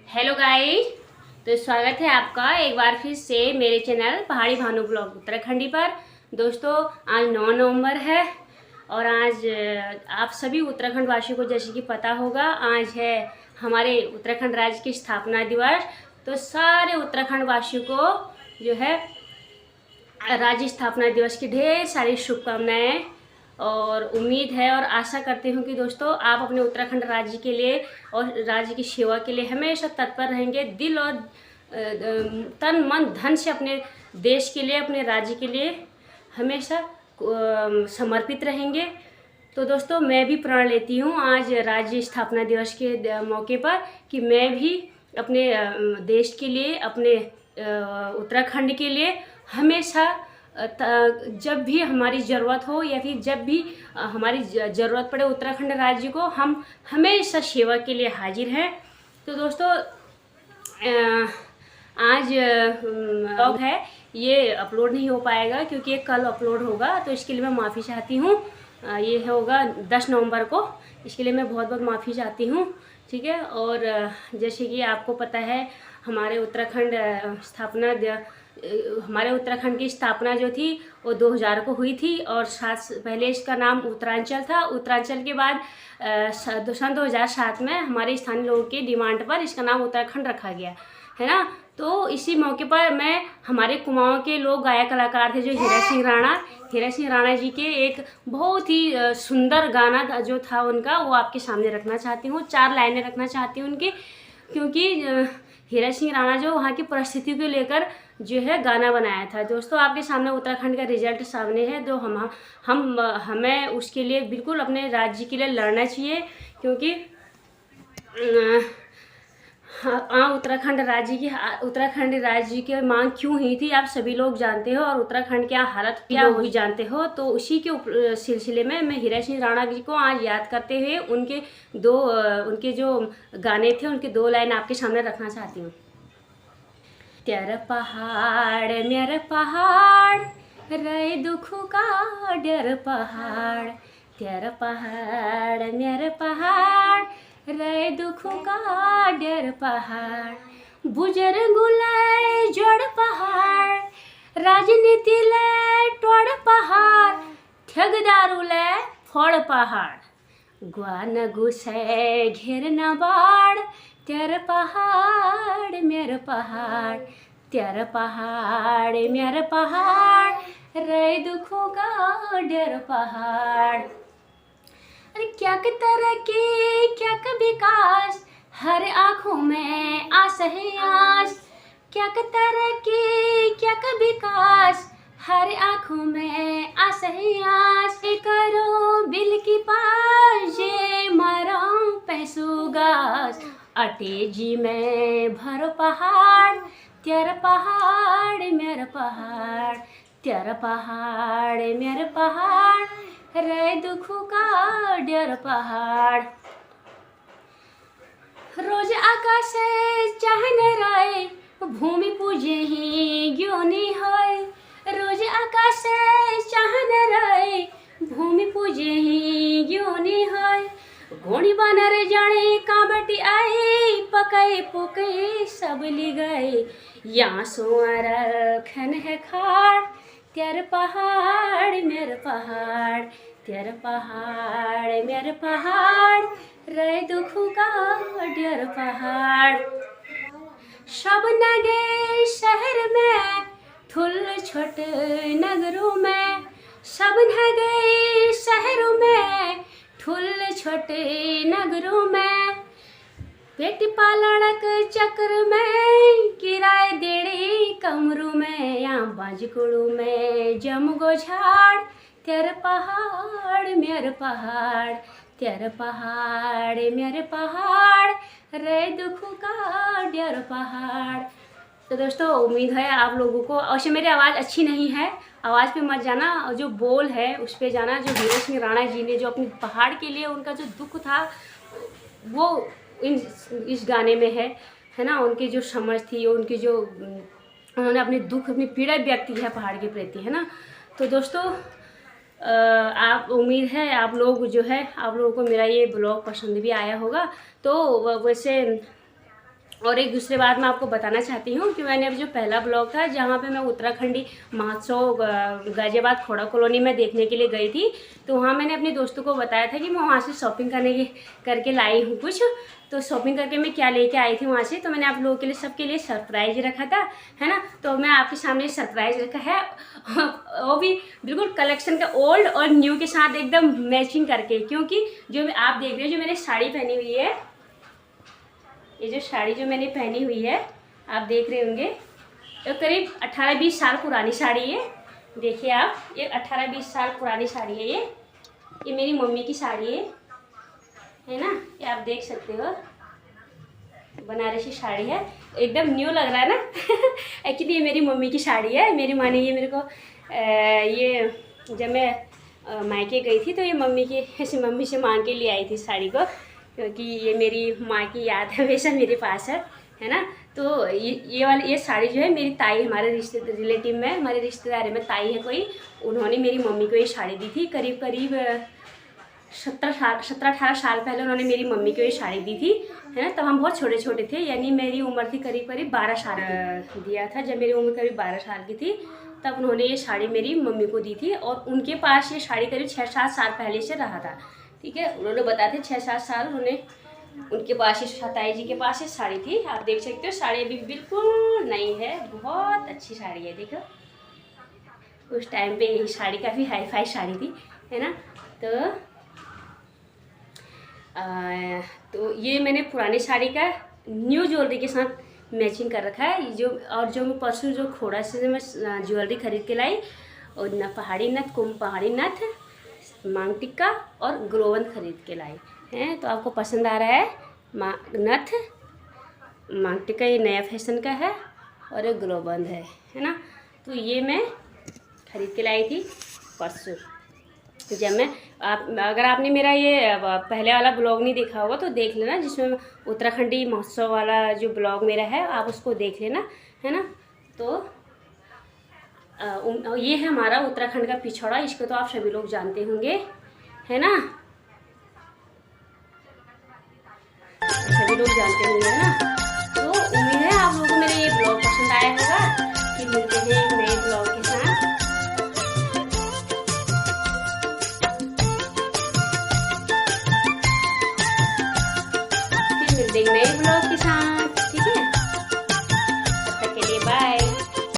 Hello guys, तो स्वागत है आपका एक बार फिर से मेरे चैनल पहाड़ी भानु ब्लॉग उत्तराखंडी पर। दोस्तों, आज 9 नवंबर है और आज आप सभी उत्तराखंड वासियों को जैसे कि पता होगा, आज है हमारे उत्तराखंड राज्य की स्थापना दिवस। तो सारे उत्तराखंड वासियों को जो है राज्य स्थापना दिवस की ढेर सारी शुभकामनाएं और उम्मीद है और आशा करती हूँ कि दोस्तों आप अपने उत्तराखंड राज्य के लिए और राज्य की सेवा के लिए हमेशा तत्पर रहेंगे, दिल और तन मन धन से अपने देश के लिए, अपने राज्य के लिए हमेशा समर्पित रहेंगे। तो दोस्तों, मैं भी प्रण लेती हूँ आज राज्य स्थापना दिवस के मौके पर कि मैं भी अपने देश के लिए, अपने उत्तराखंड के लिए हमेशा जब भी हमारी ज़रूरत हो या फिर जब भी हमारी ज़रूरत पड़े उत्तराखंड राज्य को, हम हमेशा सेवा के लिए हाजिर हैं। तो दोस्तों, आज ब्लॉग है ये अपलोड नहीं हो पाएगा क्योंकि ये कल अपलोड होगा, तो इसके लिए मैं माफ़ी चाहती हूँ। ये होगा 10 नवंबर को, इसके लिए मैं बहुत बहुत माफ़ी चाहती हूँ, ठीक है। और जैसे कि आपको पता है हमारे उत्तराखंड हमारे उत्तराखंड की स्थापना जो थी वो 2000 को हुई थी और पहले इसका नाम उत्तरांचल था। उत्तरांचल के बाद सन 2007 में हमारे स्थानीय लोगों की डिमांड पर इसका नाम उत्तराखंड रखा गया है ना। तो इसी मौके पर मैं हमारे कुमाऊं के लोग गायक कलाकार थे जो हीरा सिंह राणा जी के एक बहुत ही सुंदर गाना जो था उनका, वो आपके सामने रखना चाहती हूँ। 4 लाइनें रखना चाहती हूँ उनकी, क्योंकि हीरा सिंह राणा जो वहाँ की परिस्थिति को लेकर जो है गाना बनाया था। दोस्तों, आपके सामने उत्तराखंड का रिजल्ट सामने है, तो हमें उसके लिए बिल्कुल अपने राज्य के लिए लड़ना चाहिए, क्योंकि उत्तराखंड राज्य की मांग क्यों हुई थी आप सभी लोग जानते हो, और उत्तराखंड क्या हालत क्या हुई जानते हो। तो उसी के सिलसिले में मैं हीरा सिंह राणा जी को आज याद करते हुए उनके जो गाने थे उनके 2 लाइन आपके सामने रखना चाहती हूँ। तेरा पहाड़ मेरा पहाड़, रे दुखों का डर पहाड़। तेरा पहाड़ मेरा पहाड़, रे दुखों का डर पहाड़। बुजुर्ग ले जोड़ पहाड़, राजनीति ले तोड़ पहाड़। ठगदारू ले फोड़ पहाड़, ग्वान घुसे घेर न बाड़। तेरा पहाड़ मेरा पहाड़, तेरा पहाड़ मेरा पहाड़, रे दुखों का डर पहाड़। अरे क्या का तरक्की क्या का विकास, हर आँखों में आस है आस। क्या का तरक्की क्या का विकास, हर आँखों में आस है आस। करो बिल की पास जे मरो पैसों गास। अटे जी में भरो पहाड़, तेरा पहाड़ मेरा पहाड़। तेरा पहाड़ मेरा पहाड़, रे दुखों का डर पहाड़। रोज आकाश चाहने रहे, भूमि पूजे ही ज्ञोनी होय। रोज आकाश चाहने रहे, भूमि पूजे ही ज्ञोनी होय। घोड़ी बानर जाने कांबटी आई, पकाए पुके सब ली गए। यहाँ सुअर खन है खाड़, तेरा पहाड़ मेरा पहाड़। तेरा पहाड़ मेरा पहाड़, रे दुखों का डर पहाड़। सब नगे शहर में, थुल छोट नगरों में। सब नगे शहरों में, ठुल छोटे नगरों में। पेट पालनक चक्र में, किराए देड़ी कमरों में। यहाँ बाजकुड़ू में जम गो झाड़, तेरा पहाड़ मेरा पहाड़। तेरा पहाड़ मेरे पहाड़, रे दुखों का डर पहाड़। तो दोस्तों, उम्मीद है आप लोगों को, और मेरी आवाज़ अच्छी नहीं है, आवाज़ पे मत जाना, और जो बोल है उस पे जाना। जो हीरा सिंह राणा जी ने जो अपनी पहाड़ के लिए उनका जो दुख था वो इस गाने में है ना। उनकी जो समझ थी, उनकी जो उन्होंने अपनी दुख अपनी पीड़ा व्यक्त की है पहाड़ के प्रति, है ना। तो दोस्तों, आप उम्मीद है आप लोग जो है आप लोगों को मेरा ये ब्लॉग पसंद भी आया होगा। तो वैसे और एक दूसरी बात मैं आपको बताना चाहती हूँ कि मैंने अब जो पहला ब्लॉग था जहाँ पे मैं उत्तराखंडी महोत्सव गाजियाबाद खोड़ा कॉलोनी में देखने के लिए गई थी, तो वहाँ मैंने अपने दोस्तों को बताया था कि मैं वहाँ से शॉपिंग करके लाई हूँ कुछ। तो शॉपिंग करके मैं क्या लेके आई थी वहाँ से, तो मैंने आप लोगों के लिए सबके लिए सरप्राइज रखा था, है ना। तो मैं आपके सामने सरप्राइज रखा है वो भी बिल्कुल कलेक्शन का ओल्ड और न्यू के साथ एकदम मैचिंग करके, क्योंकि जो आप देख रहे हो जो मैंने साड़ी पहनी हुई है, ये जो साड़ी जो मैंने पहनी हुई है आप देख रहे होंगे, तो करीब 18-20 साल पुरानी साड़ी है। देखिए आप, ये 18-20 साल पुरानी साड़ी है। ये मेरी मम्मी की साड़ी है ना, ये आप देख सकते हो, बनारसी साड़ी है, एकदम न्यू लग रहा है ना एक्चुअली ये मेरी मम्मी की साड़ी है। मेरी माँ ने ये मेरे को ये जब मैं मायके गई थी तो ये मम्मी से मांग के लिए आई थी साड़ी को, क्योंकि ये मेरी माँ की याद हमेशा मेरे पास है ना। तो ये साड़ी जो है मेरी ताई, हमारे रिलेटिव में, हमारे रिश्तेदार में ताई है कोई, उन्होंने मेरी मम्मी को ये साड़ी दी थी। करीब 17-18 साल पहले उन्होंने मेरी मम्मी को ये साड़ी दी थी, है ना। तब हम बहुत छोटे छोटे थे, यानी मेरी उम्र थी करीब 12 साल। दिया था जब मेरी उम्र करीब 12 साल की थी, तब उन्होंने ये साड़ी मेरी मम्मी को दी थी। और उनके पास ये साड़ी करीब 6-7 साल पहले से रहा था, ठीक है। उन्होंने बताया थे 6-7 साल उनके पास, ताई जी के पास ये साड़ी थी। आप देख सकते हो साड़ी अभी बिल्कुल नई है, बहुत अच्छी साड़ी है। देखो उस टाइम पे ये साड़ी काफ़ी हाई फाई साड़ी थी, है ना। तो ये मैंने पुरानी साड़ी का न्यू ज्वेलरी के साथ मैचिंग कर रखा है। जो मैं परसों जो खोड़ा से मैं ज्वेलरी खरीद के लाई, और पहाड़ी नथ, मांग टिक्का और ग्रोवन खरीद के लाई हैं। तो आपको पसंद आ रहा है नथ, मांग टिक्का ये नया फैशन का है, और एक ग्रोवन है ना। तो ये मैं खरीद के लाई थी परसों। जब मैं अगर आपने मेरा ये पहले वाला ब्लॉग नहीं देखा होगा तो देख लेना, जिसमें उत्तराखंडी महोत्सव वाला जो ब्लॉग मेरा है आप उसको देख लेना, है ना। तो ये है हमारा उत्तराखंड का पिछौड़ा, इसको तो आप सभी लोग जानते होंगे, है ना, सभी लोग जानते होंगे, है ना।